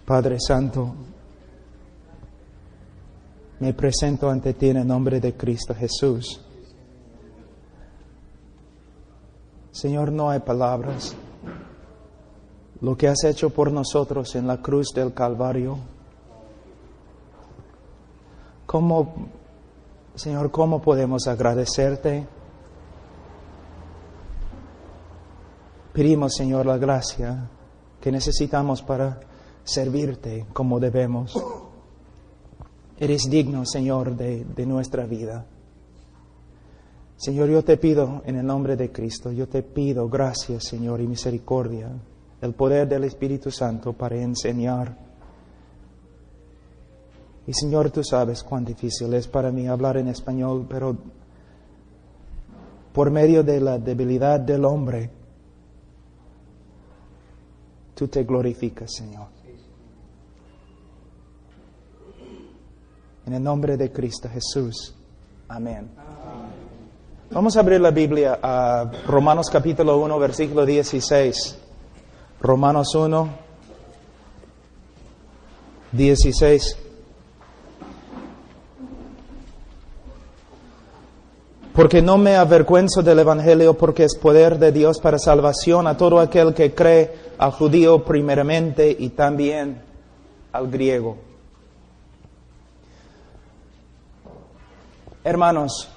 Padre Santo, me presento ante ti en el nombre de Cristo Jesús. Señor, no hay palabras. Lo que has hecho por nosotros en la cruz del Calvario. Señor, ¿cómo podemos agradecerte? Pedimos, Señor, la gracia que necesitamos para servirte como debemos. Eres digno, Señor, de nuestra vida. Señor, yo te pido en el nombre de Cristo, yo te pido gracias, Señor, y misericordia, el poder del Espíritu Santo para enseñar. Y Señor, tú sabes cuán difícil es para mí hablar en español, pero por medio de la debilidad del hombre, tú te glorificas, Señor. En el nombre de Cristo Jesús. Amén. Vamos a abrir la Biblia a Romanos capítulo 1, versículo 16. Romanos 1, 16. Porque no me avergüenzo del Evangelio, porque es poder de Dios para salvación a todo aquel que cree, al judío primeramente y también al griego. Hermanos,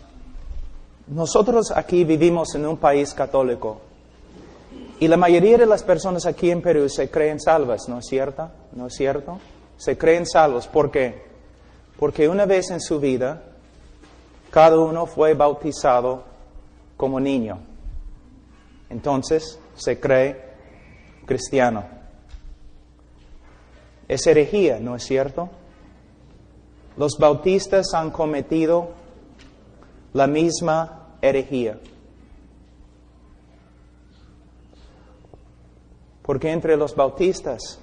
nosotros aquí vivimos en un país católico y la mayoría de las personas aquí en Perú se creen salvas, ¿no es cierto? ¿No es cierto? Se creen salvos. ¿Por qué? Porque una vez en su vida cada uno fue bautizado como niño. Entonces se cree cristiano. Es herejía, ¿no es cierto? Los bautistas han cometido la misma herejía. Porque entre los bautistas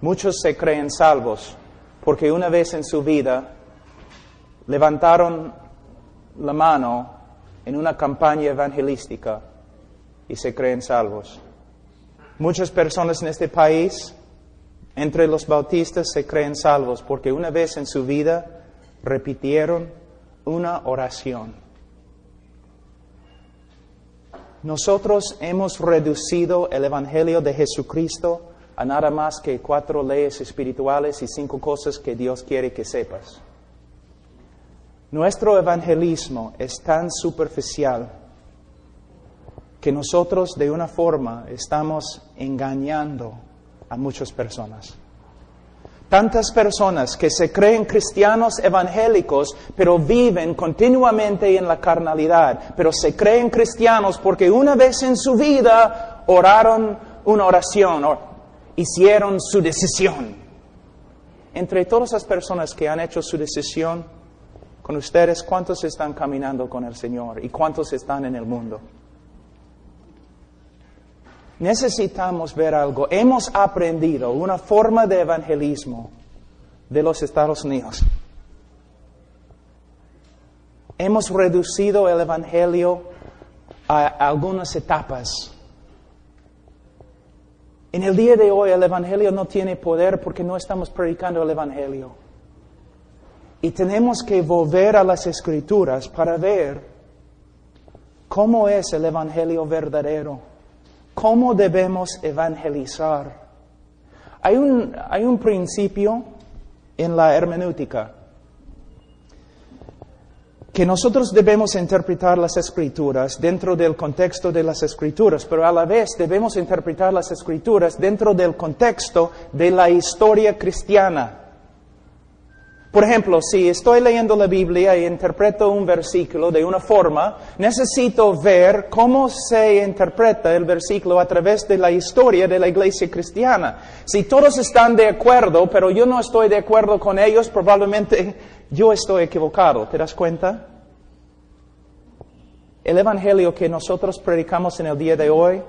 muchos se creen salvos porque una vez en su vida levantaron la mano en una campaña evangelística y se creen salvos. Muchas personas en este país, entre los bautistas, se creen salvos porque una vez en su vida repitieron una oración. Nosotros hemos reducido el Evangelio de Jesucristo a nada más que 4 leyes espirituales y 5 cosas que Dios quiere que sepas. Nuestro evangelismo es tan superficial que nosotros de una forma estamos engañando a muchas personas. Tantas personas que se creen cristianos evangélicos, pero viven continuamente en la carnalidad, pero se creen cristianos porque una vez en su vida oraron una oración o hicieron su decisión. Entre todas las personas que han hecho su decisión con ustedes, ¿cuántos están caminando con el Señor y cuántos están en el mundo? Necesitamos ver algo. Hemos aprendido una forma de evangelismo de los Estados Unidos. Hemos reducido el evangelio a algunas etapas. En el día de hoy el evangelio no tiene poder porque no estamos predicando el evangelio. Y tenemos que volver a las Escrituras para ver cómo es el evangelio verdadero. ¿Cómo debemos evangelizar? Hay un principio en la hermenéutica que nosotros debemos interpretar las Escrituras dentro del contexto de las Escrituras, pero a la vez debemos interpretar las Escrituras dentro del contexto de la historia cristiana. Por ejemplo, si estoy leyendo la Biblia e interpreto un versículo de una forma, necesito ver cómo se interpreta el versículo a través de la historia de la iglesia cristiana. Si todos están de acuerdo, pero yo no estoy de acuerdo con ellos, probablemente yo estoy equivocado. ¿Te das cuenta? El evangelio que nosotros predicamos en el día de hoy,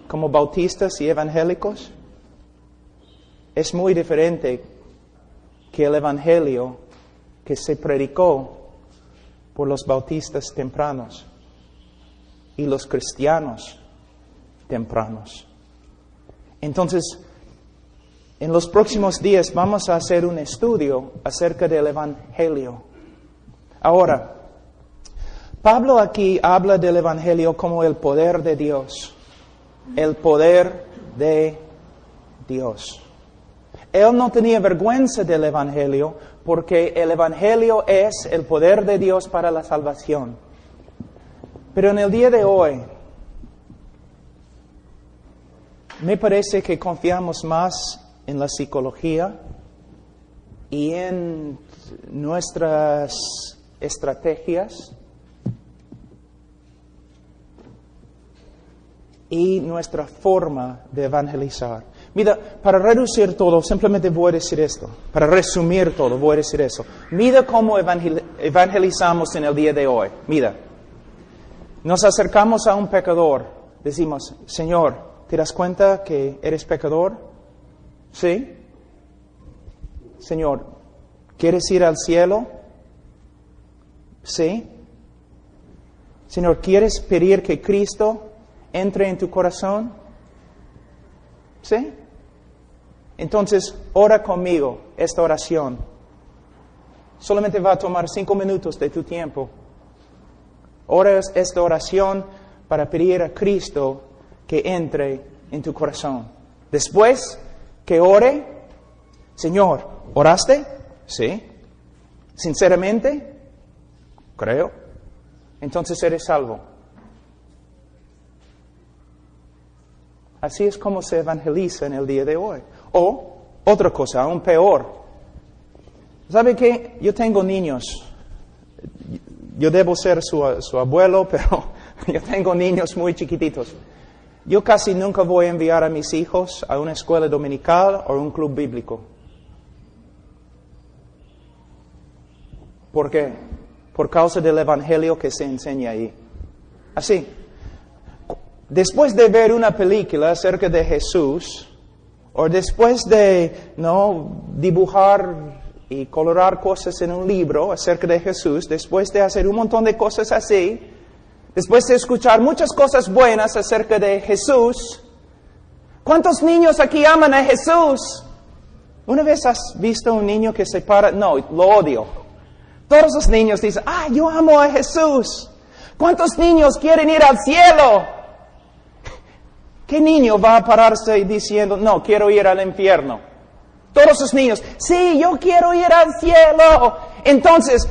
como bautistas y evangélicos, es muy diferente que el evangelio que se predicó por los bautistas tempranos y los cristianos tempranos. Entonces, En los próximos días vamos a hacer un estudio acerca del Evangelio. Ahora, Pablo aquí habla del Evangelio como el poder de Dios. El poder de Dios. Él no tenía vergüenza del Evangelio porque el Evangelio es el poder de Dios para la salvación. Pero en el día de hoy, me parece que confiamos más en la psicología y en nuestras estrategias y nuestra forma de evangelizar. Mira, para reducir todo, simplemente voy a decir esto. Para resumir todo, voy a decir eso. Mira cómo evangelizamos en el día de hoy. Mira, nos acercamos a un pecador. Decimos, Señor, ¿te das cuenta que eres pecador? ¿Sí? Señor, ¿quieres ir al cielo? ¿Sí? Señor, ¿quieres pedir que Cristo entre en tu corazón? ¿Sí? Entonces, ora conmigo esta oración. Solamente va a tomar 5 minutos de tu tiempo. Ora esta oración para pedir a Cristo que entre en tu corazón. Después que ore, Señor, ¿oraste? Sí. ¿Sinceramente? Creo. Entonces eres salvo. Así es como se evangeliza en el día de hoy. O, otra cosa, aún peor. ¿Sabe qué? Yo tengo niños. Yo debo ser su abuelo, pero yo tengo niños muy chiquititos. Yo casi nunca voy a enviar a mis hijos a una escuela dominical o a un club bíblico. ¿Por qué? Por causa del evangelio que se enseña ahí. Así. Después de ver una película acerca de Jesús, o después de dibujar y colorar cosas en un libro acerca de Jesús, después de hacer un montón de cosas así, después de escuchar muchas cosas buenas acerca de Jesús, ¿cuántos niños aquí aman a Jesús? ¿Una vez has visto un niño que se para? No, lo odio. Todos los niños dicen, yo amo a Jesús. ¿Cuántos niños quieren ir al cielo? ¿Qué niño va a pararse diciendo, no, quiero ir al infierno? Todos los niños, sí, yo quiero ir al cielo. Entonces,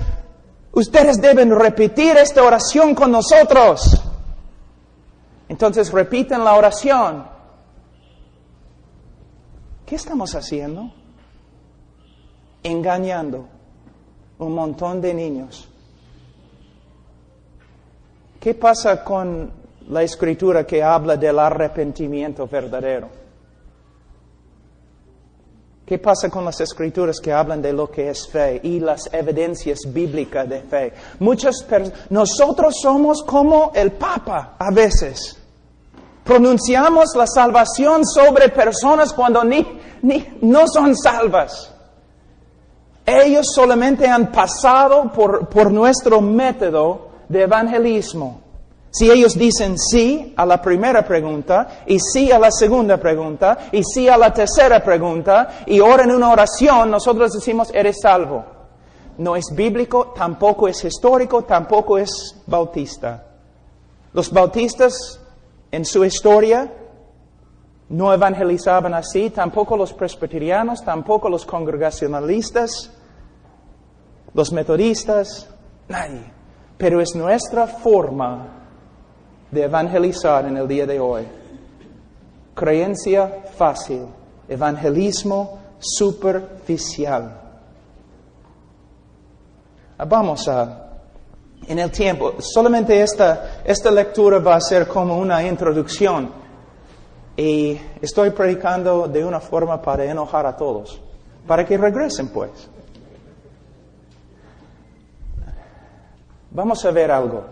ustedes deben repetir esta oración con nosotros. Entonces repiten la oración. ¿Qué estamos haciendo? Engañando un montón de niños. ¿Qué pasa con la escritura que habla del arrepentimiento verdadero? ¿Qué pasa con las escrituras que hablan de lo que es fe y las evidencias bíblicas de fe? Nosotros somos como el Papa a veces. Pronunciamos la salvación sobre personas cuando no son salvas. Ellos solamente han pasado por nuestro método de evangelismo. Si ellos dicen sí a la primera pregunta, y sí a la segunda pregunta, y sí a la tercera pregunta, y oran una oración, nosotros decimos, eres salvo. No es bíblico, tampoco es histórico, tampoco es bautista. Los bautistas, en su historia, no evangelizaban así, tampoco los presbiterianos, tampoco los congregacionalistas, los metodistas, nadie. Pero es nuestra forma de evangelizar en el día de hoy. Creencia fácil, evangelismo superficial. Vamos en el tiempo, solamente esta lectura va a ser como una introducción. Y estoy predicando de una forma para enojar a todos, para que regresen pues. Vamos a ver algo.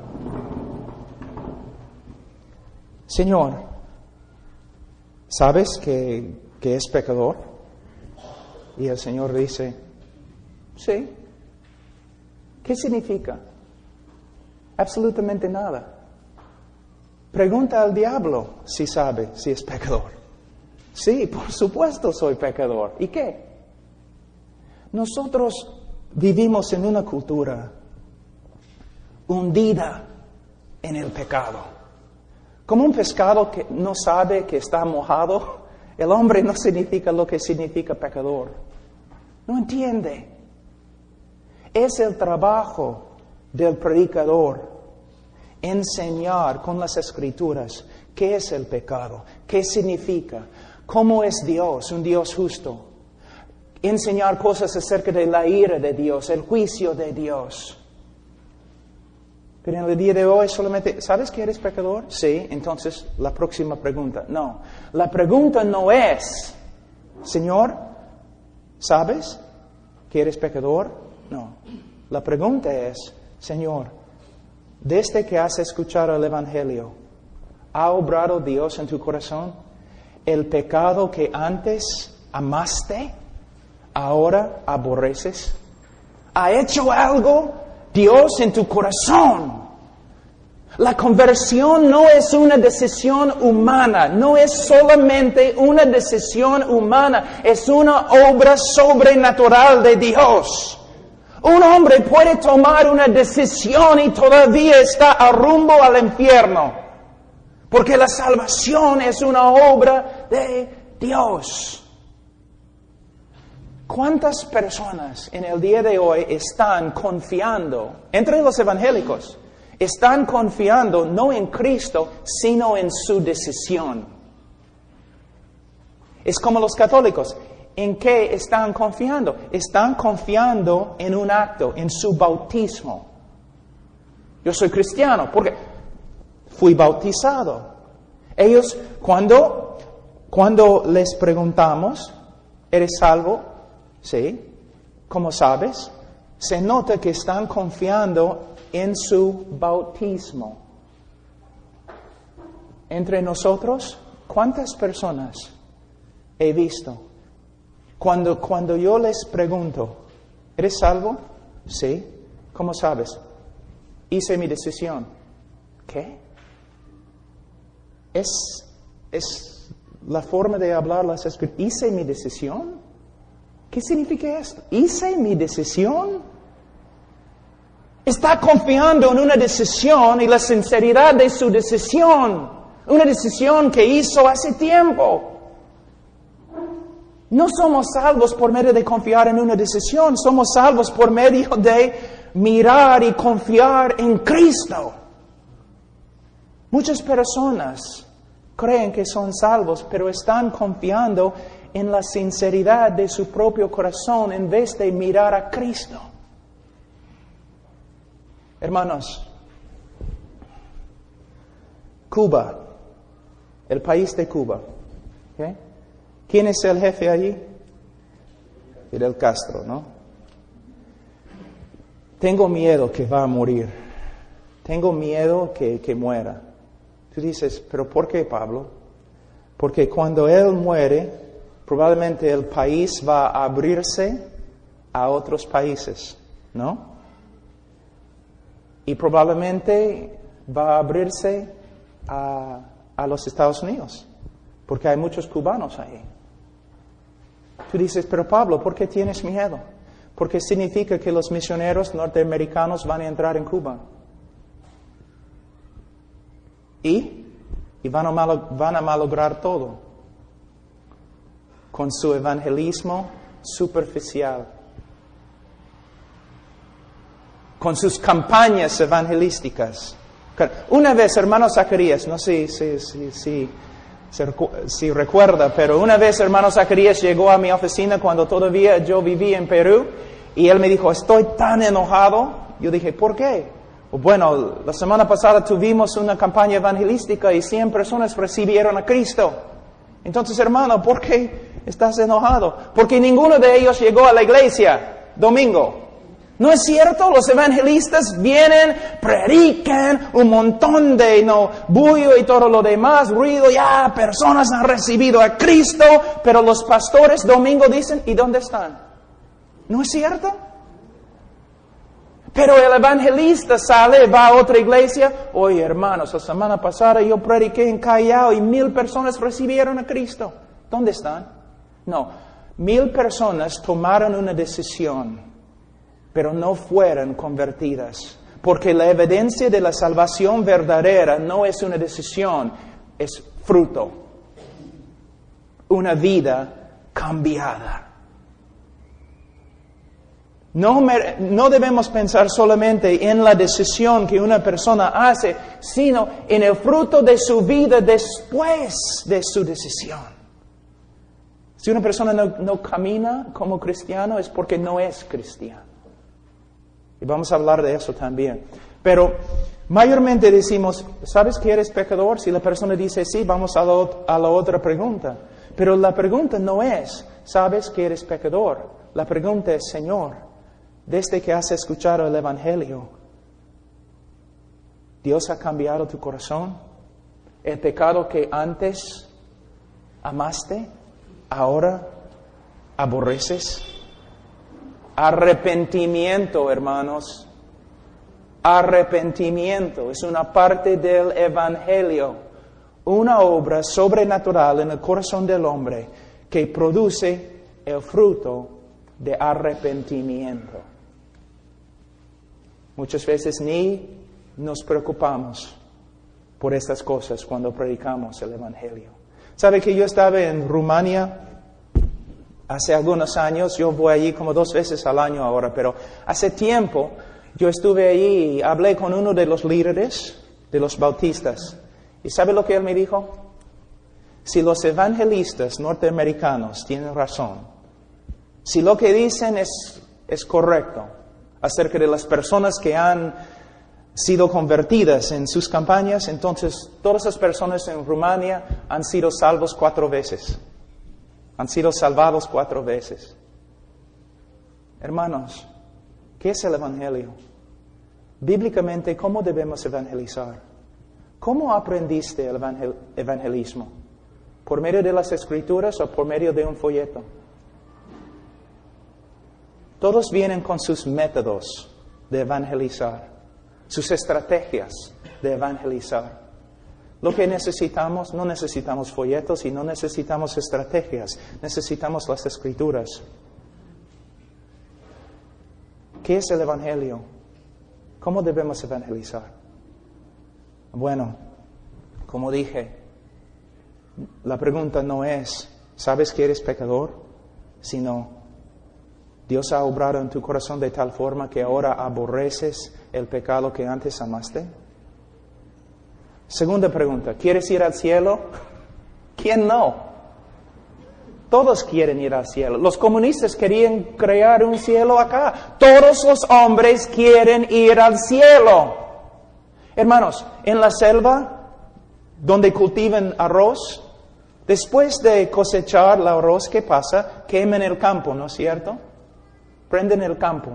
Señor, ¿sabes que es pecador? Y el Señor dice, sí. ¿Qué significa? Absolutamente nada. Pregunta al diablo si sabe si es pecador. Sí, por supuesto soy pecador. ¿Y qué? Nosotros vivimos en una cultura hundida en el pecado. Como un pescado que no sabe que está mojado, el hombre no significa lo que significa pecador. No entiende. Es el trabajo del predicador enseñar con las Escrituras qué es el pecado, qué significa, cómo es Dios, un Dios justo. Enseñar cosas acerca de la ira de Dios, el juicio de Dios. Pero en el día de hoy solamente, ¿sabes que eres pecador? Sí, entonces la próxima pregunta. No, la pregunta no es, Señor, ¿sabes que eres pecador? No, la pregunta es, Señor, desde que has escuchado el Evangelio, ¿ha obrado Dios en tu corazón? ¿El pecado que antes amaste, ahora aborreces? ¿Ha hecho algo Dios en tu corazón? La conversión no es una decisión humana, no es solamente una decisión humana, es una obra sobrenatural de Dios. Un hombre puede tomar una decisión y todavía está a rumbo al infierno, porque la salvación es una obra de Dios. ¿Cuántas personas en el día de hoy están confiando, entre los evangélicos, están confiando no en Cristo, sino en su decisión? Es como los católicos. ¿En qué están confiando? Están confiando en un acto, en su bautismo. Yo soy cristiano porque fui bautizado. Ellos, cuando les preguntamos, ¿eres salvo? Sí. ¿Cómo sabes? Se nota que están confiando en su bautismo. Entre nosotros, ¿cuántas personas he visto? Cuando yo les pregunto, ¿eres salvo? Sí. ¿Cómo sabes? Hice mi decisión. ¿Qué? Es la forma de hablar las Escrituras. ¿Hice mi decisión? ¿Qué significa esto? ¿Hice mi decisión? Está confiando en una decisión y la sinceridad de su decisión. Una decisión que hizo hace tiempo. No somos salvos por medio de confiar en una decisión. Somos salvos por medio de mirar y confiar en Cristo. Muchas personas creen que son salvos, pero están confiando en la sinceridad de su propio corazón en vez de mirar a Cristo. Hermanos, Cuba, el país de Cuba, ¿okay? ¿Quién es el jefe allí? Fidel Castro, ¿no? Tengo miedo que va a morir. Tengo miedo que muera. Tú dices, ¿pero por qué, Pablo? Porque cuando él muere, probablemente el país va a abrirse a otros países, ¿no? Y probablemente va a abrirse a los Estados Unidos, porque hay muchos cubanos ahí. Tú dices, pero Pablo, ¿por qué tienes miedo? Porque significa que los misioneros norteamericanos van a entrar en Cuba. Y van a malograr todo con su evangelismo superficial, con sus campañas evangelísticas. Una vez, hermano Zacarías, no sé si recuerda, pero una vez hermano Zacarías llegó a mi oficina cuando todavía yo vivía en Perú y él me dijo, estoy tan enojado. Yo dije, ¿por qué? Bueno, la semana pasada tuvimos una campaña evangelística y 100 personas recibieron a Cristo. Entonces, hermano, ¿por qué estás enojado? Porque ninguno de ellos llegó a la iglesia domingo. ¿No es cierto? Los evangelistas vienen, predican un montón de bullo y todo lo demás, ruido, ya personas han recibido a Cristo, pero los pastores domingo dicen, ¿y dónde están? ¿No es cierto? Pero el evangelista sale, va a otra iglesia, oye hermanos, la semana pasada yo prediqué en Callao y 1000 personas recibieron a Cristo. ¿Dónde están? No, 1000 personas tomaron una decisión, pero no fueron convertidas. Porque la evidencia de la salvación verdadera no es una decisión, es fruto. Una vida cambiada. No debemos pensar solamente en la decisión que una persona hace, sino en el fruto de su vida después de su decisión. Si una persona no camina como cristiano es porque no es cristiano. Y vamos a hablar de eso también. Pero mayormente decimos, ¿sabes que eres pecador? Si la persona dice sí, vamos a la otra pregunta. Pero la pregunta no es, ¿sabes que eres pecador? La pregunta es, Señor, desde que has escuchado el Evangelio, ¿Dios ha cambiado tu corazón? ¿El pecado que antes amaste, ahora aborreces? Arrepentimiento, hermanos. Arrepentimiento es una parte del Evangelio. Una obra sobrenatural en el corazón del hombre que produce el fruto de arrepentimiento. Muchas veces ni nos preocupamos por estas cosas cuando predicamos el Evangelio. ¿Sabe que yo estaba en Rumania hace algunos años? Yo voy allí como 2 veces al año ahora, pero hace tiempo yo estuve allí y hablé con uno de los líderes de los bautistas. ¿Y sabe lo que él me dijo? Si los evangelistas norteamericanos tienen razón, si lo que dicen es correcto acerca de las personas que han sido convertidas en sus campañas, entonces todas las personas en Rumania han sido salvos 4 veces. Han sido salvados 4 veces. Hermanos, ¿qué es el Evangelio? Bíblicamente, ¿cómo debemos evangelizar? ¿Cómo aprendiste el evangelismo? ¿Por medio de las Escrituras o por medio de un folleto? Todos vienen con sus métodos de evangelizar, sus estrategias de evangelizar. Lo que necesitamos, no necesitamos folletos y no necesitamos estrategias, necesitamos las Escrituras. ¿Qué es el Evangelio? ¿Cómo debemos evangelizar? Bueno, como dije, la pregunta no es, ¿sabes que eres pecador? Sino, ¿Dios ha obrado en tu corazón de tal forma que ahora aborreces el pecado que antes amaste? Segunda pregunta, ¿quieres ir al cielo? ¿Quién no? Todos quieren ir al cielo. Los comunistas querían crear un cielo acá. Todos los hombres quieren ir al cielo. Hermanos, en la selva, donde cultivan arroz, después de cosechar el arroz, ¿qué pasa? Queman el campo, ¿no es cierto? Prenden el campo.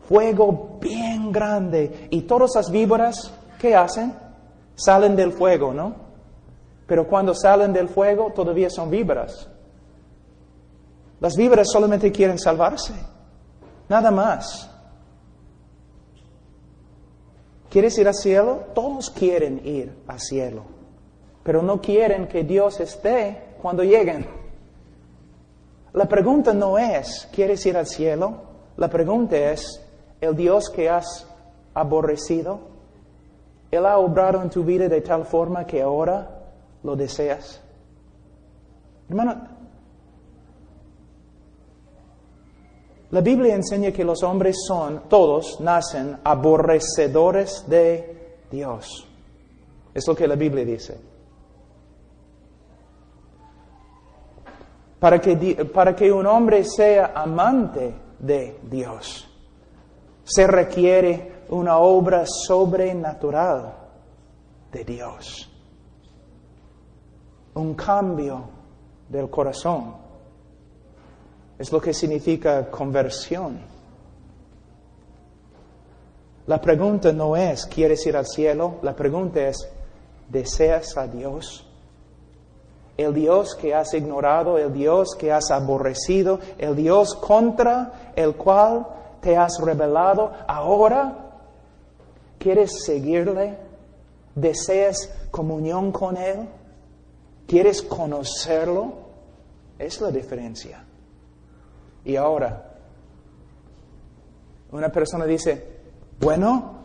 Fuego bien grande. Y todas las víboras, ¿qué hacen? Salen del fuego, ¿no? Pero cuando salen del fuego, todavía son víboras. Las víboras solamente quieren salvarse. Nada más. ¿Quieres ir al cielo? Todos quieren ir al cielo, pero no quieren que Dios esté cuando lleguen. La pregunta no es, ¿quieres ir al cielo? La pregunta es, ¿el Dios que has aborrecido, Él ha obrado en tu vida de tal forma que ahora lo deseas? Hermano, la Biblia enseña que los hombres todos nacen aborrecedores de Dios. Es lo que la Biblia dice. Para que un hombre sea amante de Dios, se requiere una obra sobrenatural de Dios. Un cambio del corazón. Es lo que significa conversión. La pregunta no es, ¿quieres ir al cielo? La pregunta es, ¿deseas a Dios? El Dios que has ignorado, el Dios que has aborrecido, el Dios contra el cual te has rebelado, ahora ¿quieres seguirle? ¿Deseas comunión con Él? ¿Quieres conocerlo? Es la diferencia. Y ahora, una persona dice, bueno,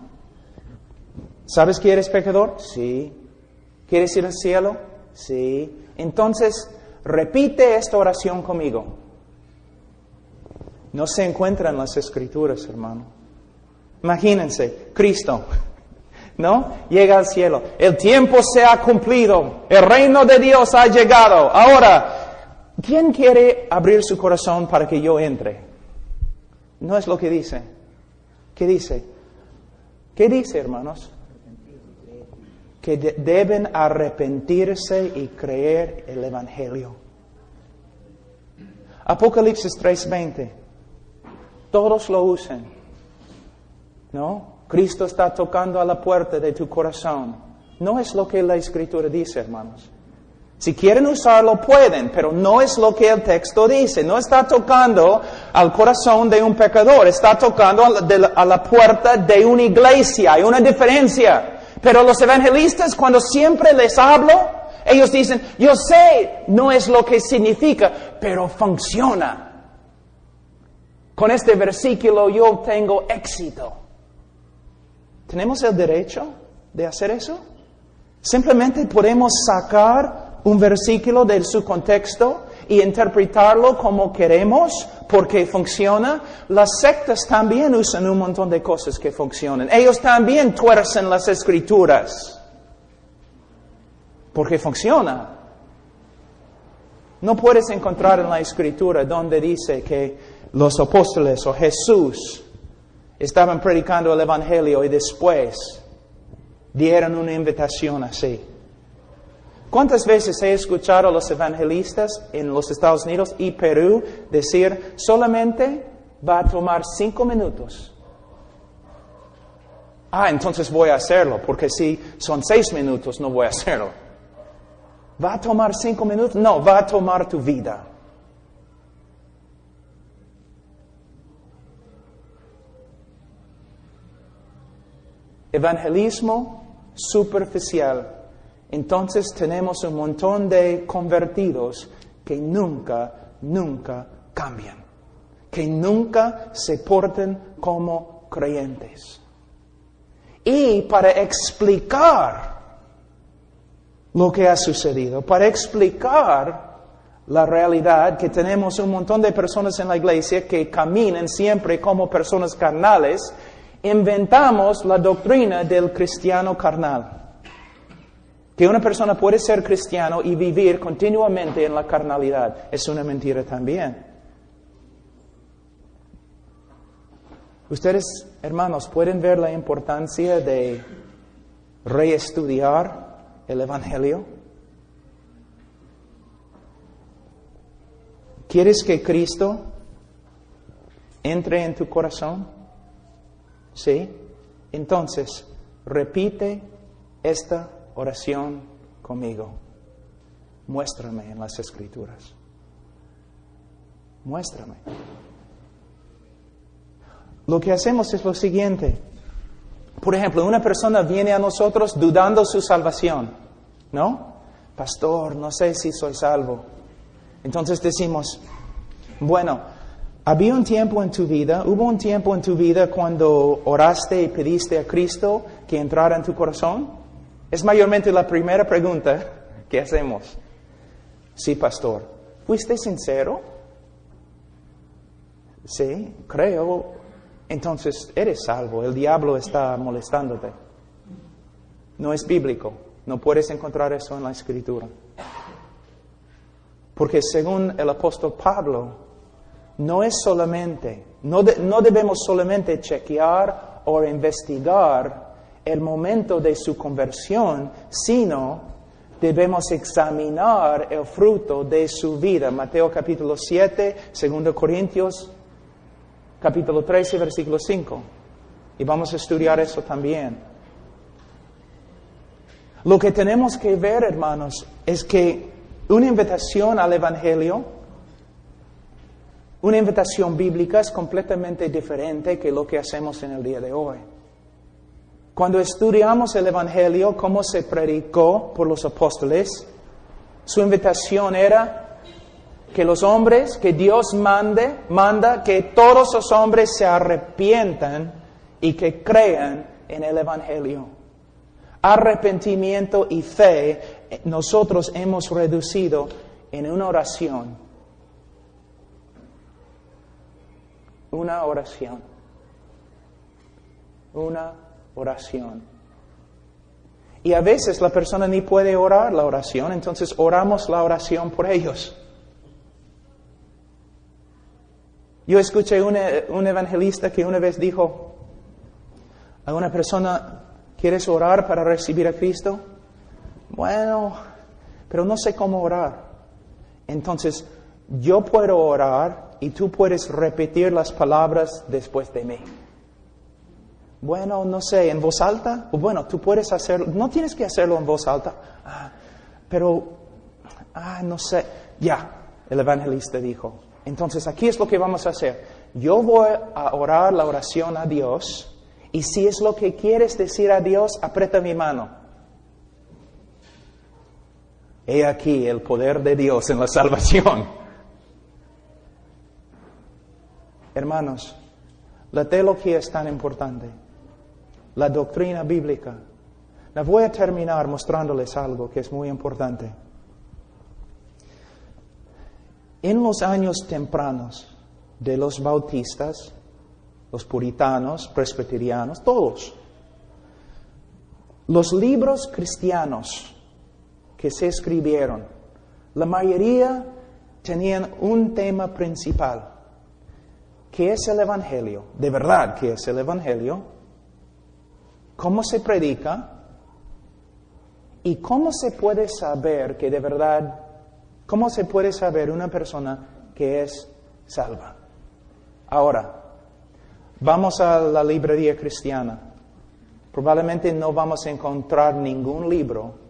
¿sabes que eres pecador? Sí. ¿Quieres ir al cielo? Sí. Entonces, repite esta oración conmigo. No se encuentra en las Escrituras, hermano. Imagínense, Cristo, ¿no? Llega al cielo. El tiempo se ha cumplido. El reino de Dios ha llegado. Ahora, ¿quién quiere abrir su corazón para que yo entre? No es lo que dice. ¿Qué dice? ¿Qué dice, hermanos? Que deben arrepentirse y creer el Evangelio. Apocalipsis 3:20. Todos lo usan, ¿no? Cristo está tocando a la puerta de tu corazón. No es lo que la Escritura dice, hermanos. Si quieren usarlo, pueden, pero no es lo que el texto dice. No está tocando al corazón de un pecador, está tocando a la puerta de una iglesia. Hay una diferencia. Pero los evangelistas, cuando siempre les hablo, ellos dicen, yo sé, no es lo que significa, pero funciona. Con este versículo yo tengo éxito. ¿Tenemos el derecho de hacer eso? Simplemente podemos sacar un versículo de su contexto y interpretarlo como queremos porque funciona. Las sectas también usan un montón de cosas que funcionan. Ellos también tuercen las Escrituras porque funciona. No puedes encontrar en la Escritura donde dice que los apóstoles o Jesús estaban predicando el Evangelio y después dieron una invitación así. ¿Cuántas veces he escuchado a los evangelistas en los Estados Unidos y Perú decir, solamente va a tomar 5 minutos? Entonces voy a hacerlo, porque si son 6 minutos no voy a hacerlo. ¿Va a tomar 5 minutos? No, va a tomar tu vida. Evangelismo superficial. Entonces tenemos un montón de convertidos que nunca cambian, que nunca se portan como creyentes. Y para explicar lo que ha sucedido, para explicar la realidad que tenemos un montón de personas en la iglesia que caminan siempre como personas carnales, inventamos la doctrina del cristiano carnal. Que una persona puede ser cristiano y vivir continuamente en la carnalidad. Es una mentira también. Ustedes, hermanos, pueden ver la importancia de reestudiar el Evangelio. ¿Quieres que Cristo entre en tu corazón? ¿Sí? Entonces, repite esta oración conmigo. Muéstrame en las Escrituras. Muéstrame. Lo que hacemos es lo siguiente. Por ejemplo, una persona viene a nosotros dudando su salvación, ¿no? Pastor, no sé si soy salvo. Entonces decimos, bueno, hubo un tiempo en tu vida cuando oraste y pediste a Cristo que entrara en tu corazón. Es mayormente la primera pregunta que hacemos. Sí, pastor. ¿Fuiste sincero? Sí, creo. Entonces, eres salvo. El diablo está molestándote. No es bíblico. No puedes encontrar eso en la Escritura. Porque según el apóstol Pablo, no debemos solamente chequear o investigar el momento de su conversión, sino debemos examinar el fruto de su vida. Mateo capítulo 7, 2 Corintios capítulo 13, versículo 5. Y vamos a estudiar eso también. Lo que tenemos que ver, hermanos, es que una invitación al Evangelio, una invitación bíblica es completamente diferente que lo que hacemos en el día de hoy. Cuando estudiamos el Evangelio, cómo se predicó por los apóstoles, Su invitación era que los hombres, que Dios manda que todos los hombres se arrepientan y que crean en el Evangelio. Arrepentimiento y fe nosotros hemos reducido en una oración. Una oración. Una oración. Y a veces la persona ni puede orar la oración, entonces oramos la oración por ellos. Yo escuché un evangelista que una vez dijo a una persona: ¿quieres orar para recibir a Cristo? Bueno, pero no sé cómo orar. Entonces, yo puedo orar y tú puedes repetir las palabras después de mí. Bueno, no sé, ¿en voz alta? Bueno, tú puedes hacerlo, no tienes que hacerlo en voz alta. No sé. Ya, el evangelista dijo. Entonces, aquí es lo que vamos a hacer. Yo voy a orar la oración a Dios. Y si es lo que quieres decir a Dios, aprieta mi mano. He aquí el poder de Dios en la salvación. Hermanos, la teología es tan importante. La doctrina bíblica. La voy a terminar mostrándoles algo que es muy importante. En los años tempranos de los bautistas, los puritanos, presbiterianos, todos. Los libros cristianos que se escribieron, la mayoría tenían un tema principal. ¿Qué es el Evangelio? De verdad, ¿qué es el Evangelio? ¿Cómo se predica? ¿Y cómo se puede saber que de verdad, cómo se puede saber una persona que es salva? Ahora, vamos a la librería cristiana. Probablemente no vamos a encontrar ningún libro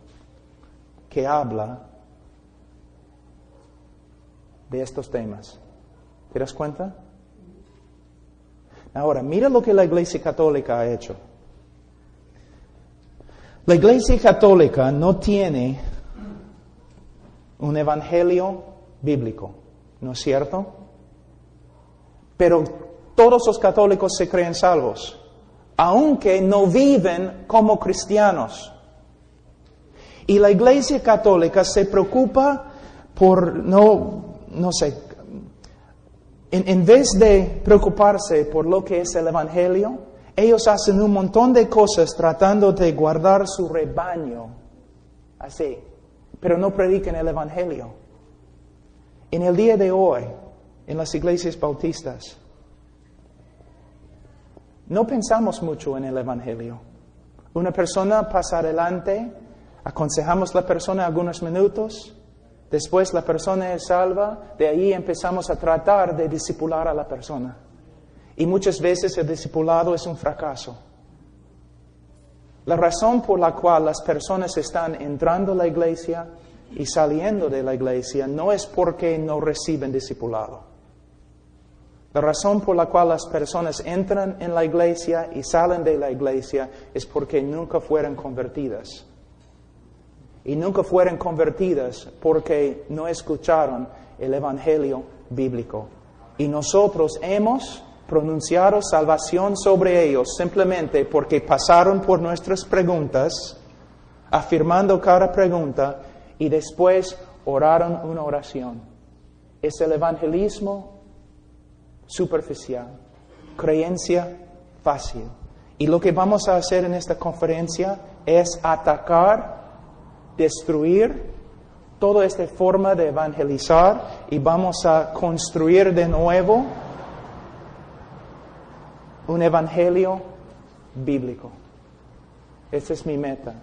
que habla de estos temas. ¿Te das cuenta? Ahora, mira lo que la Iglesia Católica ha hecho. La Iglesia Católica no tiene un evangelio bíblico, ¿no es cierto? Pero todos los católicos se creen salvos, aunque no viven como cristianos. Y la Iglesia Católica se preocupa por, no sé, en vez de preocuparse por lo que es el Evangelio, ellos hacen un montón de cosas tratando de guardar su rebaño, así, pero no predican el Evangelio. En el día de hoy, en las iglesias bautistas, no pensamos mucho en el Evangelio. Una persona pasa adelante, aconsejamos a la persona algunos minutos, después la persona es salva, de ahí empezamos a tratar de discipular a la persona. Y muchas veces el discipulado es un fracaso. La razón por la cual las personas están entrando a la iglesia y saliendo de la iglesia no es porque no reciben discipulado. La razón por la cual las personas entran en la iglesia y salen de la iglesia es porque nunca fueron convertidas. Y nunca fueron convertidas porque no escucharon el Evangelio bíblico. Y nosotros hemos pronunciado salvación sobre ellos simplemente porque pasaron por nuestras preguntas, afirmando cada pregunta, y después oraron una oración. Es el evangelismo superficial, creencia fácil. Y lo que vamos a hacer en esta conferencia es atacar, destruir toda esta forma de evangelizar y vamos a construir de nuevo un evangelio bíblico. Esa es mi meta.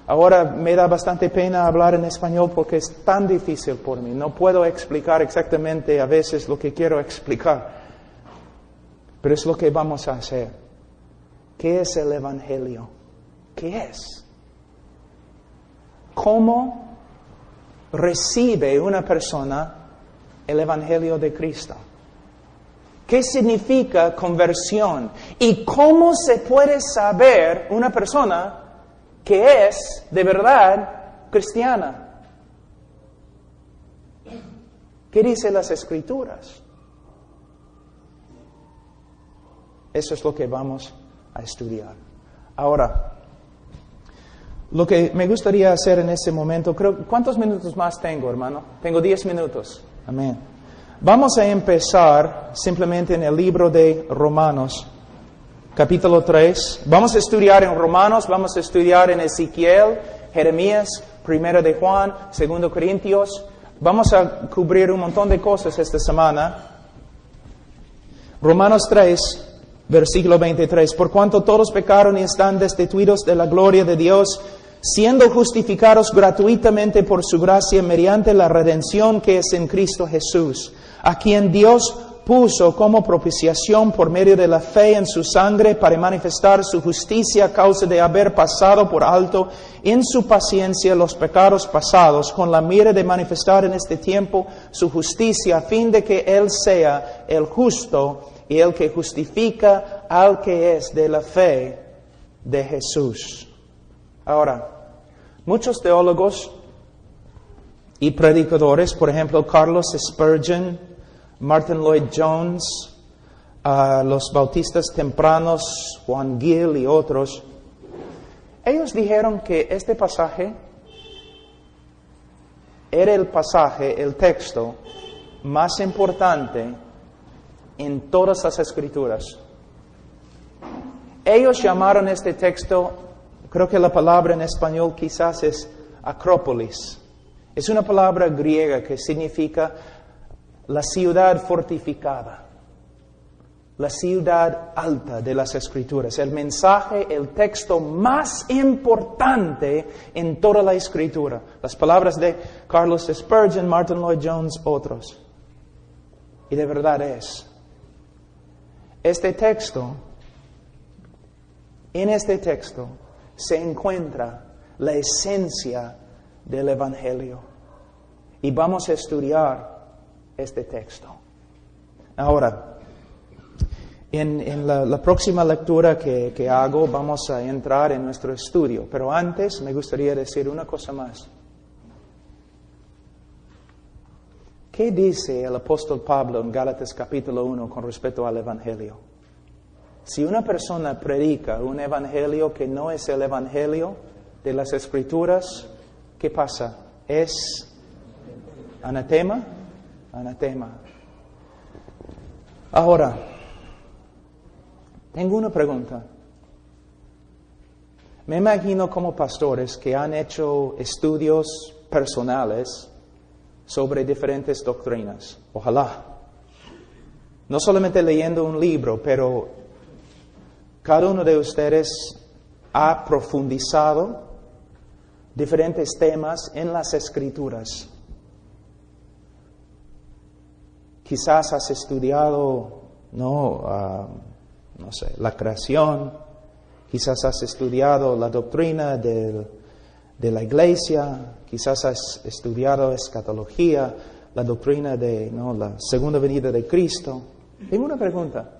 Ahora me da bastante pena hablar en español porque es tan difícil por mí. No puedo explicar exactamente a veces lo que quiero explicar. Pero es lo que vamos a hacer. ¿Qué es el evangelio? ¿Qué es? ¿Cómo recibe una persona el evangelio de Cristo? ¿Qué significa conversión? ¿Y cómo se puede saber una persona que es de verdad cristiana? ¿Qué dicen las Escrituras? Eso es lo que vamos a estudiar. Ahora, lo que me gustaría hacer en este momento, ¿cuántos minutos más tengo, hermano? Tengo 10 minutos. Amén. Vamos a empezar simplemente en el libro de Romanos, capítulo 3. Vamos a estudiar en Romanos, vamos a estudiar en Ezequiel, Jeremías, 1 de Juan, 2 Corintios. Vamos a cubrir un montón de cosas esta semana. Romanos 3, versículo 23. Por cuanto todos pecaron y están destituidos de la gloria de Dios, siendo justificados gratuitamente por su gracia mediante la redención que es en Cristo Jesús, a quien Dios puso como propiciación por medio de la fe en su sangre para manifestar su justicia a causa de haber pasado por alto en su paciencia los pecados pasados, con la mira de manifestar en este tiempo su justicia, a fin de que Él sea el justo y el que justifica al que es de la fe de Jesús. Ahora, muchos teólogos y predicadores, por ejemplo, Carlos Spurgeon, Martin Lloyd-Jones, los bautistas tempranos, Juan Gill y otros, ellos dijeron que este pasaje era el texto más importante en todas las Escrituras. Ellos llamaron este texto, creo que la palabra en español quizás es Acrópolis. Es una palabra griega que significa la ciudad fortificada, la ciudad alta de las Escrituras. El mensaje, el texto más importante en toda la Escritura. Las palabras de Carlos Spurgeon, Martin Lloyd-Jones, otros. Y de verdad es. En este texto se encuentra la esencia del Evangelio. Y vamos a estudiar este texto. Ahora, en la próxima lectura que hago vamos a entrar en nuestro estudio. Pero antes me gustaría decir una cosa más. ¿Qué dice el apóstol Pablo en Gálatas capítulo 1 con respecto al Evangelio? Si una persona predica un Evangelio que no es el Evangelio de las Escrituras, ¿qué pasa? ¿Es anatema? Anatema. Ahora, tengo una pregunta. Me imagino como pastores que han hecho estudios personales sobre diferentes doctrinas. Ojalá. No solamente leyendo un libro, pero cada uno de ustedes ha profundizado diferentes temas en las Escrituras. Quizás has estudiado, la creación. Quizás has estudiado la doctrina de la iglesia. Quizás has estudiado escatología, la doctrina de la segunda venida de Cristo. Tengo una pregunta.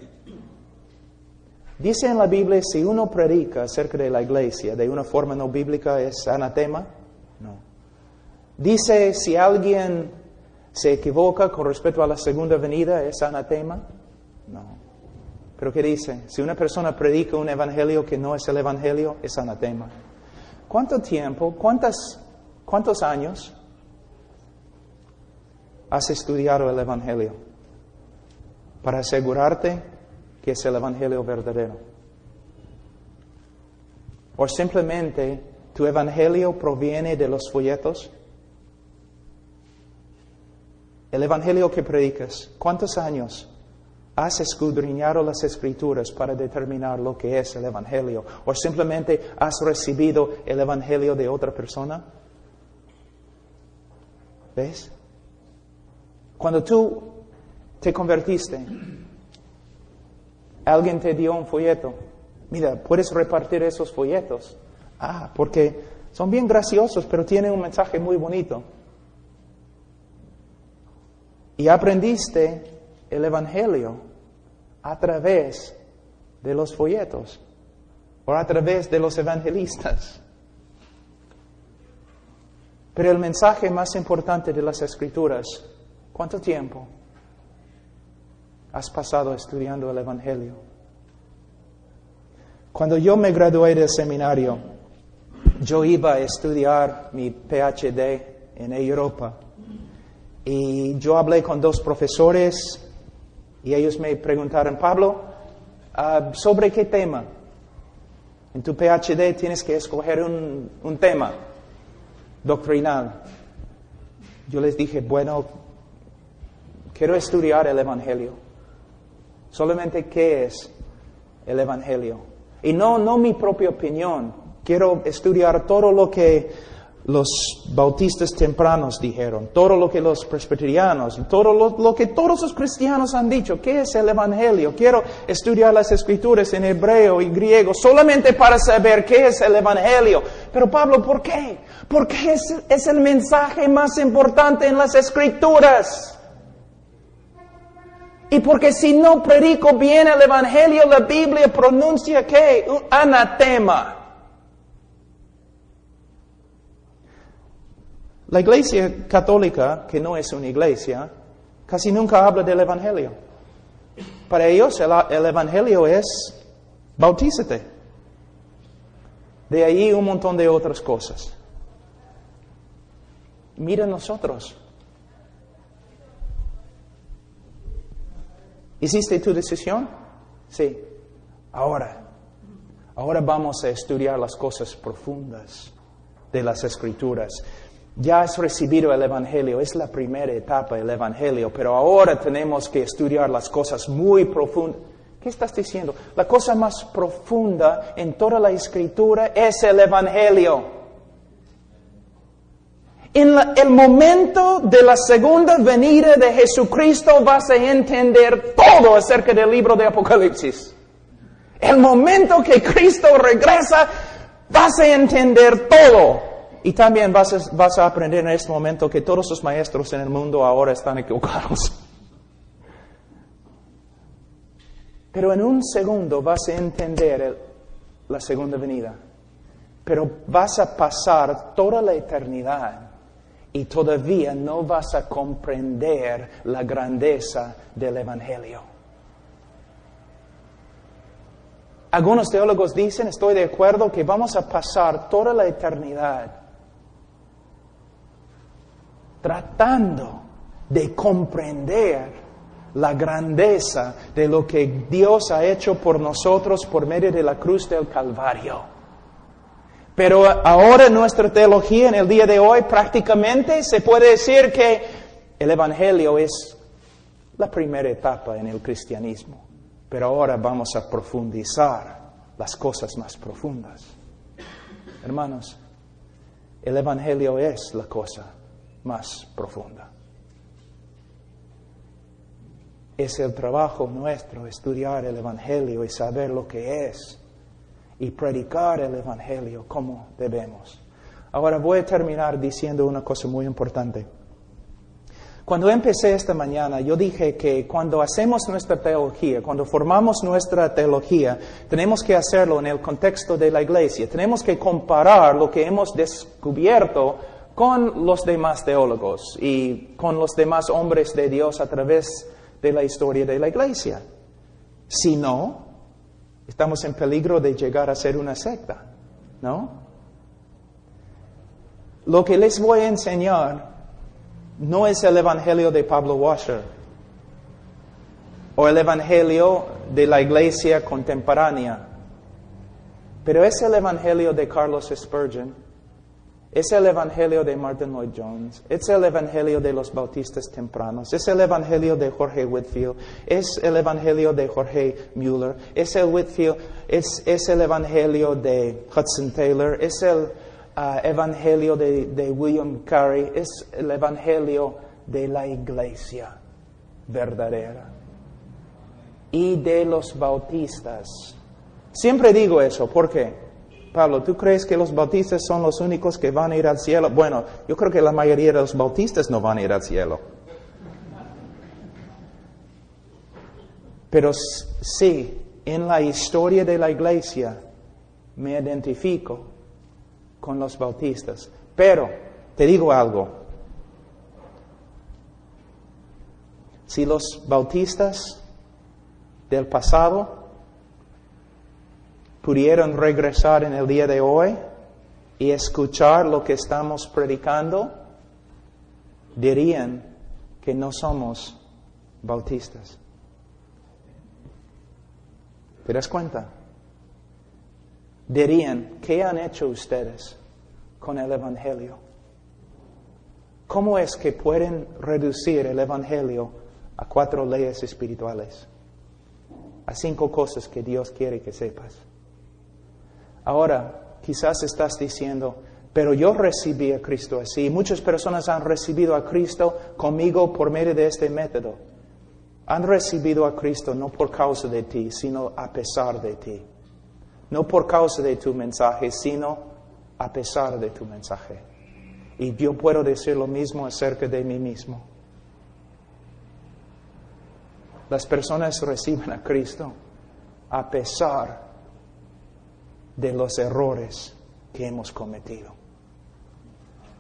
¿Dice en la Biblia si uno predica acerca de la iglesia de una forma no bíblica es anatema? No. ¿Dice si alguien se equivoca con respecto a la segunda venida es anatema? No. ¿Pero qué dice? Si una persona predica un evangelio que no es el evangelio, es anatema. ¿Cuánto tiempo, cuántos años has estudiado el evangelio para asegurarte que es el evangelio verdadero? ¿O simplemente tu evangelio proviene de los folletos? El evangelio que predicas, ¿cuántos años has escudriñado las Escrituras para determinar lo que es el evangelio? ¿O simplemente has recibido el evangelio de otra persona? ¿Ves? Cuando tú te convertiste, alguien te dio un folleto. Mira, puedes repartir esos folletos. Porque son bien graciosos, pero tienen un mensaje muy bonito. Y aprendiste el evangelio a través de los folletos o a través de los evangelistas. Pero el mensaje más importante de las Escrituras, ¿Cuánto tiempo has pasado estudiando el Evangelio? Cuando yo me gradué del seminario, yo iba a estudiar mi PhD en Europa. Y yo hablé con 2 profesores y ellos me preguntaron, Pablo, ¿sobre qué tema? En tu PhD tienes que escoger un tema doctrinal. Yo les dije, bueno, quiero estudiar el Evangelio. Solamente, ¿qué es el Evangelio? Y no mi propia opinión. Quiero estudiar todo lo que los bautistas tempranos dijeron, todo lo que los presbiterianos, todo lo que todos los cristianos han dicho. ¿Qué es el Evangelio? Quiero estudiar las Escrituras en hebreo y griego solamente para saber qué es el Evangelio. Pero Pablo, ¿por qué? Porque es el mensaje más importante en las Escrituras. Y porque si no predico bien el Evangelio, la Biblia pronuncia ¿qué? Un anatema. La Iglesia Católica, que no es una iglesia, casi nunca habla del Evangelio. Para ellos el Evangelio es bautízate. De ahí un montón de otras cosas. Mira nosotros. ¿Hiciste tu decisión? Sí. Ahora vamos a estudiar las cosas profundas de las Escrituras. Ya has recibido el Evangelio, es la primera etapa del Evangelio, pero ahora tenemos que estudiar las cosas muy profundas. ¿Qué estás diciendo? La cosa más profunda en toda la Escritura es el Evangelio. En el momento de la segunda venida de Jesucristo vas a entender todo acerca del libro de Apocalipsis. El momento que Cristo regresa, vas a entender todo. Y también vas a aprender en este momento que todos los maestros en el mundo ahora están equivocados. Pero en un segundo vas a entender la segunda venida. Pero vas a pasar toda la eternidad y todavía no vas a comprender la grandeza del Evangelio. Algunos teólogos dicen, estoy de acuerdo, que vamos a pasar toda la eternidad tratando de comprender la grandeza de lo que Dios ha hecho por nosotros por medio de la cruz del Calvario. Pero ahora nuestra teología en el día de hoy prácticamente se puede decir que el Evangelio es la primera etapa en el cristianismo. Pero ahora vamos a profundizar las cosas más profundas. Hermanos, el Evangelio es la cosa más profunda. Es el trabajo nuestro estudiar el Evangelio y saber lo que es y predicar el Evangelio como debemos. Ahora voy a terminar diciendo una cosa muy importante. Cuando empecé esta mañana, yo dije que cuando hacemos nuestra teología, cuando formamos nuestra teología, tenemos que hacerlo en el contexto de la iglesia. Tenemos que comparar lo que hemos descubierto con los demás teólogos y con los demás hombres de Dios a través de la historia de la iglesia. Si no, estamos en peligro de llegar a ser una secta, ¿no? Lo que les voy a enseñar no es el Evangelio de Pablo Washer o el Evangelio de la iglesia contemporánea, pero es el Evangelio de Carlos Spurgeon. Es el Evangelio de Martin Lloyd Jones, es el Evangelio de los bautistas tempranos, es el Evangelio de Jorge Whitefield, es el Evangelio de Jorge Mueller, es el Evangelio de Hudson Taylor, es el Evangelio de William Carey, es el Evangelio de la iglesia verdadera y de los bautistas. Siempre digo eso, ¿por qué? Pablo, ¿tú crees que los bautistas son los únicos que van a ir al cielo? Bueno, yo creo que la mayoría de los bautistas no van a ir al cielo. Pero sí, en la historia de la iglesia me identifico con los bautistas. Pero, te digo algo. Si los bautistas del pasado pudieron regresar en el día de hoy y escuchar lo que estamos predicando, dirían que no somos bautistas. ¿Te das cuenta? Dirían, ¿qué han hecho ustedes con el Evangelio? ¿Cómo es que pueden reducir el Evangelio a 4 leyes espirituales? A 5 cosas que Dios quiere que sepas. Ahora, quizás estás diciendo, pero yo recibí a Cristo así. Muchas personas han recibido a Cristo conmigo por medio de este método. Han recibido a Cristo no por causa de ti, sino a pesar de ti. No por causa de tu mensaje, sino a pesar de tu mensaje. Y yo puedo decir lo mismo acerca de mí mismo. Las personas reciben a Cristo a pesar de los errores que hemos cometido.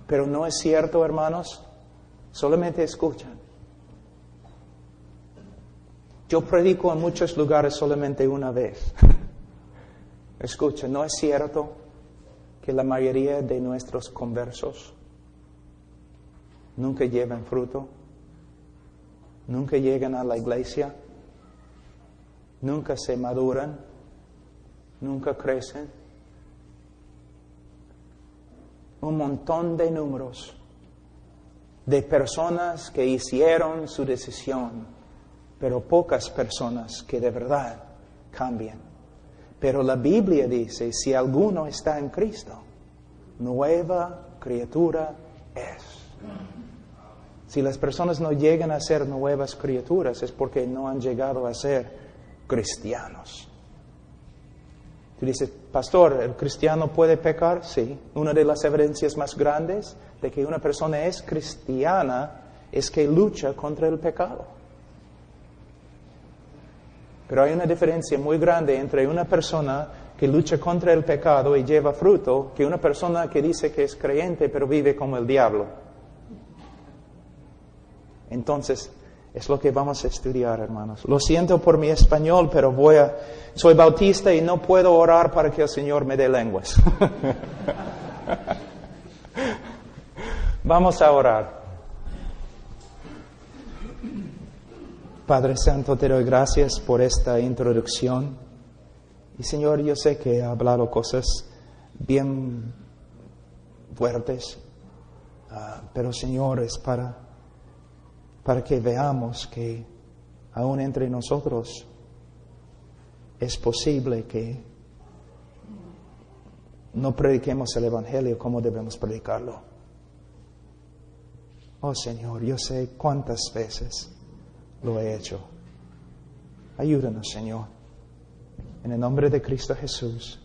Pero no es cierto, hermanos, solamente escuchan. Yo predico en muchos lugares solamente una vez. Escucha, ¿no es cierto que la mayoría de nuestros conversos nunca llevan fruto? Nunca llegan a la iglesia, nunca se maduran, nunca crecen. Un montón de números de personas que hicieron su decisión, pero pocas personas que de verdad cambian. Pero la Biblia dice, si alguno está en Cristo, nueva criatura es. Si las personas no llegan a ser nuevas criaturas es porque no han llegado a ser cristianos. Tú dices, pastor, ¿el cristiano puede pecar? Sí. Una de las evidencias más grandes de que una persona es cristiana es que lucha contra el pecado. Pero hay una diferencia muy grande entre una persona que lucha contra el pecado y lleva fruto que una persona que dice que es creyente pero vive como el diablo. Entonces, es lo que vamos a estudiar, hermanos. Lo siento por mi español, pero soy bautista y no puedo orar para que el Señor me dé lenguas. Vamos a orar. Padre Santo, te doy gracias por esta introducción. Y Señor, yo sé que he hablado cosas bien fuertes, pero Señor, es para que veamos que aún entre nosotros es posible que no prediquemos el Evangelio como debemos predicarlo. Oh Señor, yo sé cuántas veces lo he hecho. Ayúdanos, Señor. En el nombre de Cristo Jesús.